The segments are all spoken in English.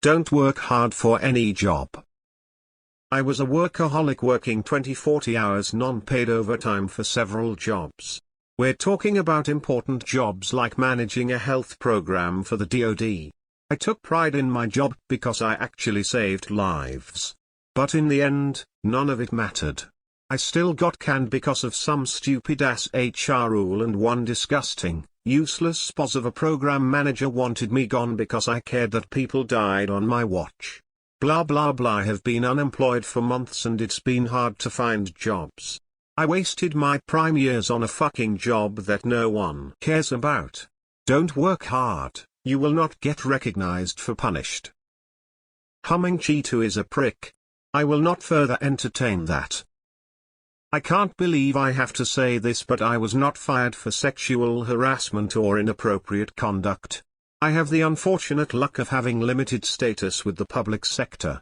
Don't work hard for any job. I was a workaholic working 20-40 hours non-paid overtime for several jobs. We're talking about important jobs like managing a health program for the DoD. I took pride in my job because I actually saved lives. But in the end, none of it mattered. I still got canned because of some stupid-ass HR rule, and one disgusting, useless spaz of a program manager wanted me gone because I cared that people died on my watch. Blah blah blah. I have been unemployed for months and it's been hard to find jobs. I wasted my prime years on a fucking job that no one cares about. Don't work hard, you will not get recognized for punished. Humming Cheeto is a prick. I will not further entertain that. I can't believe I have to say this, but I was not fired for sexual harassment or inappropriate conduct. I have the unfortunate luck of having limited status with the public sector.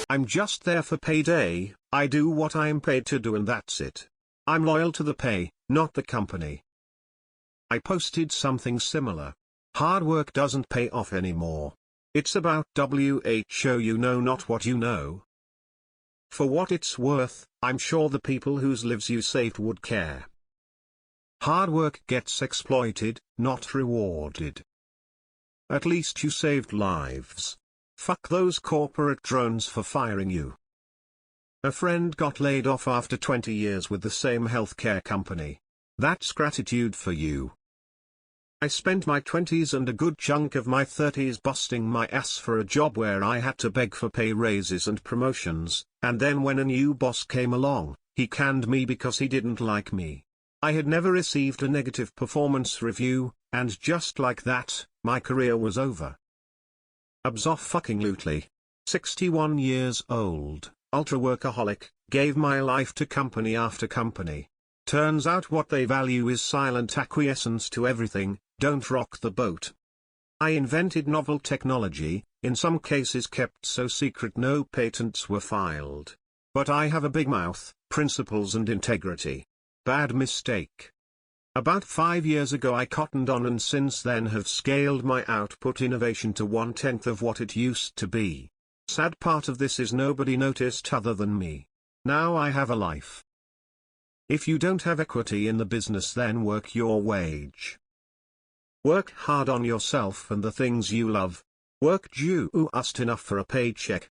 I'm just there for payday. I do what I am paid to do and that's it. I'm loyal to the pay, not the company. I posted something similar. Hard work doesn't pay off anymore. It's about WHO, you know not what you know. For what it's worth, I'm sure the people whose lives you saved would care. Hard work gets exploited, not rewarded. At least you saved lives. Fuck those corporate drones for firing you. A friend got laid off after 20 years with the same healthcare company. That's gratitude for you. I spent my 20s and a good chunk of my 30s busting my ass for a job where I had to beg for pay raises and promotions, and then when a new boss came along, he canned me because he didn't like me. I had never received a negative performance review, and just like that, my career was over. Abso-fucking-lutely. 61 years old, ultra-workaholic, gave my life to company after company. Turns out what they value is silent acquiescence to everything. Don't rock the boat. I invented novel technology, in some cases kept so secret no patents were filed. But I have a big mouth, principles and integrity. Bad mistake. About 5 years ago I cottoned on and since then have scaled my output innovation to 1/10 of what it used to be. Sad part of this is nobody noticed other than me. Now I have a life. If you don't have equity in the business, then work your wage. Work hard on yourself and the things you love. Work just enough for a paycheck.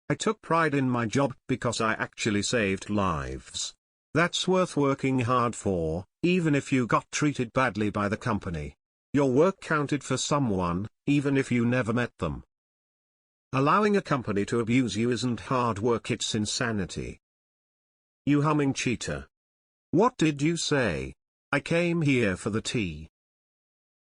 I took pride in my job because I actually saved lives. That's worth working hard for, even if you got treated badly by the company. Your work counted for someone, even if you never met them. Allowing a company to abuse you isn't hard work, it's insanity. You humming cheater. What did you say? I came here for the tea.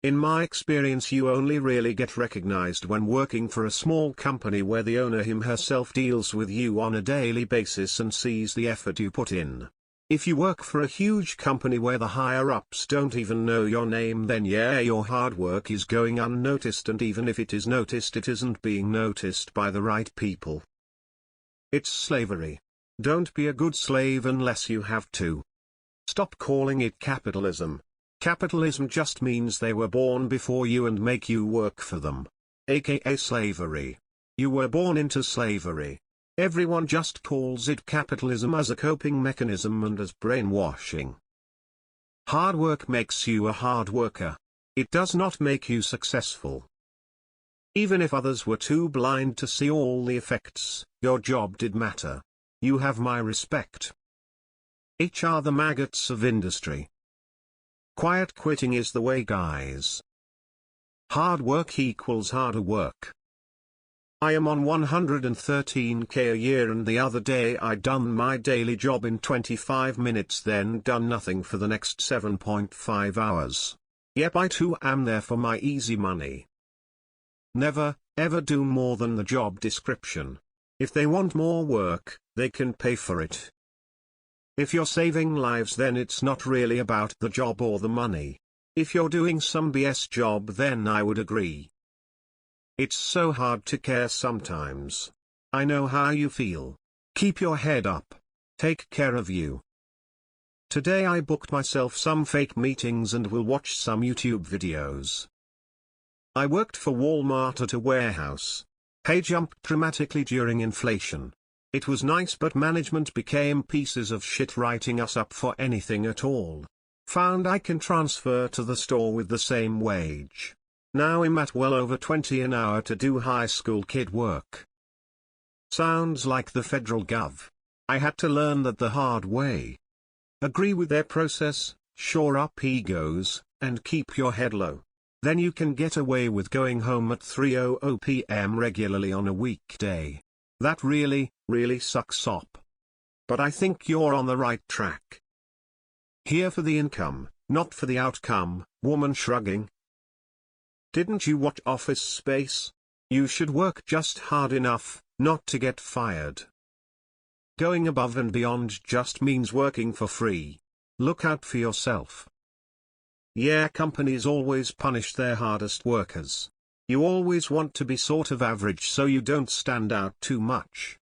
In my experience, you only really get recognized when working for a small company where the owner herself deals with you on a daily basis and sees the effort you put in. If you work for a huge company where the higher-ups don't even know your name, then yeah, your hard work is going unnoticed, and even if it is noticed, it isn't being noticed by the right people. It's slavery. Don't be a good slave unless you have to. Stop calling it capitalism. Capitalism just means they were born before you and make you work for them. AKA slavery. You were born into slavery. Everyone just calls it capitalism as a coping mechanism and as brainwashing. Hard work makes you a hard worker. It does not make you successful. Even if others were too blind to see all the effects, your job did matter. You have my respect. HR the maggots of industry. Quiet quitting is the way, guys. Hard work equals harder work. I am on 113k a year, and the other day I done my daily job in 25 minutes, then done nothing for the next 7.5 hours. Yep, I too am there for my easy money. Never, ever do more than the job description. If they want more work, they can pay for it. If you're saving lives, then it's not really about the job or the money. If you're doing some BS job, then I would agree. It's so hard to care sometimes. I know how you feel. Keep your head up. Take care of you. Today I booked myself some fake meetings and will watch some YouTube videos. I worked for Walmart at a warehouse. Pay jumped dramatically during inflation. It was nice, but management became pieces of shit writing us up for anything at all. Found I can transfer to the store with the same wage. Now I'm at well over 20 an hour to do high school kid work. Sounds like the federal gov. I had to learn that the hard way. Agree with their process, shore up egos, and keep your head low. Then you can get away with going home at 3:00 p.m. regularly on a weekday. That really sucks up. But I think you're on the right track. Here for the income, not for the outcome, woman shrugging. Didn't you watch Office Space? You should work just hard enough, not to get fired. Going above and beyond just means working for free. Look out for yourself. Yeah, companies always punish their hardest workers. You always want to be sort of average so you don't stand out too much.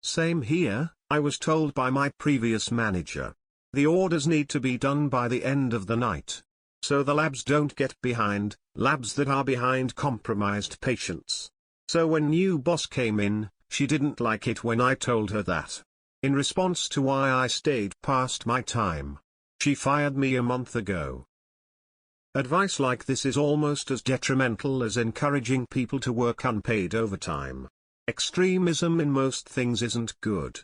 Same here, I was told by my previous manager. The orders need to be done by the end of the night. So the labs don't get behind, labs that are behind compromised patients. So when new boss came in, she didn't like it when I told her that. In response to why I stayed past my time, she fired me a month ago. Advice like this is almost as detrimental as encouraging people to work unpaid overtime. Extremism in most things isn't good.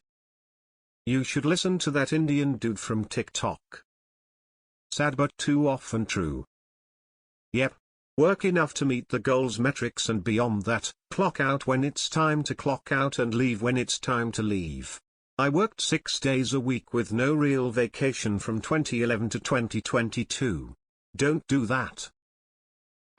You should listen to that Indian dude from TikTok. Sad but too often true. Yep. Work enough to meet the goals metrics, and beyond that, clock out when it's time to clock out and leave when it's time to leave. I worked 6 days a week with no real vacation from 2011 to 2022. Don't do that.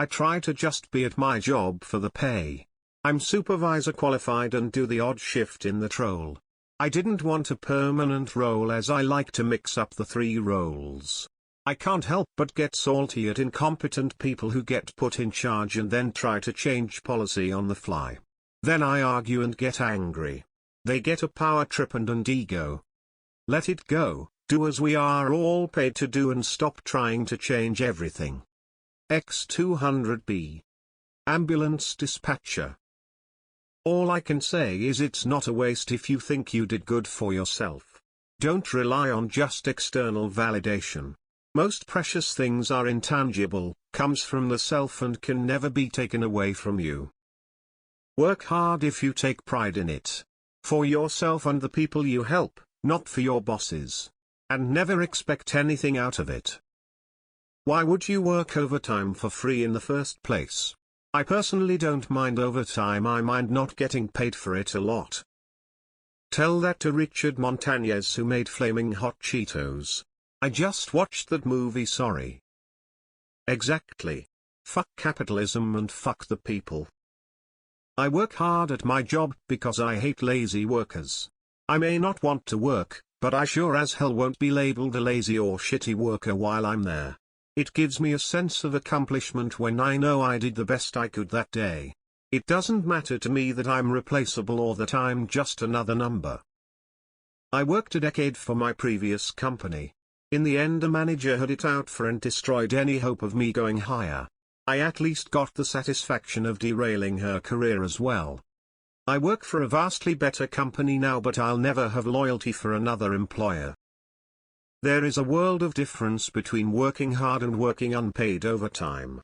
I try to just be at my job for the pay. I'm supervisor qualified and do the odd shift in that role. I didn't want a permanent role as I like to mix up the 3 roles. I can't help but get salty at incompetent people who get put in charge and then try to change policy on the fly. Then I argue and get angry. They get a power trip and an ego. Let it go, do as we are all paid to do and stop trying to change everything. X200B. Ambulance dispatcher. All I can say is it's not a waste if you think you did good for yourself. Don't rely on just external validation. Most precious things are intangible, comes from the self and can never be taken away from you. Work hard if you take pride in it. For yourself and the people you help, not for your bosses. And never expect anything out of it. Why would you work overtime for free in the first place? I personally don't mind overtime, I mind not getting paid for it a lot. Tell that to Richard Montañez, who made Flaming Hot Cheetos. I just watched that movie, sorry. Exactly. Fuck capitalism and fuck the people. I work hard at my job because I hate lazy workers. I may not want to work, but I sure as hell won't be labeled a lazy or shitty worker while I'm there. It gives me a sense of accomplishment when I know I did the best I could that day. It doesn't matter to me that I'm replaceable or that I'm just another number. I worked a decade for my previous company. In the end, a manager had it out for and destroyed any hope of me going higher. I at least got the satisfaction of derailing her career as well. I work for a vastly better company now, but I'll never have loyalty for another employer. There is a world of difference between working hard and working unpaid overtime.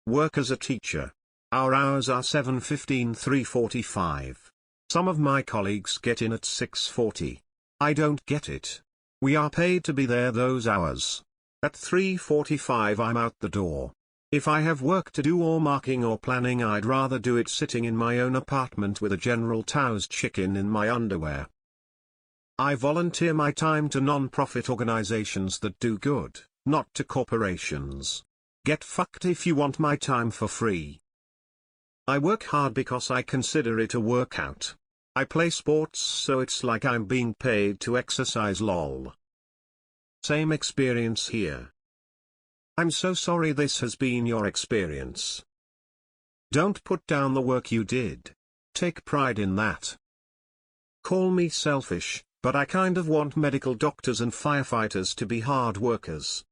Work as a teacher. Our hours are 7:15, 3:45. Some of my colleagues get in at 6:40. I don't get it. We are paid to be there those hours. At 3:45 I'm out the door. If I have work to do or marking or planning, I'd rather do it sitting in my own apartment with a General Tso's chicken in my underwear. I volunteer my time to non-profit organizations that do good, not to corporations. Get fucked if you want my time for free. I work hard because I consider it a workout. I play sports, so it's like I'm being paid to exercise, lol. Same experience here. I'm so sorry this has been your experience. Don't put down the work you did. Take pride in that. Call me selfish, but I kind of want medical doctors and firefighters to be hard workers.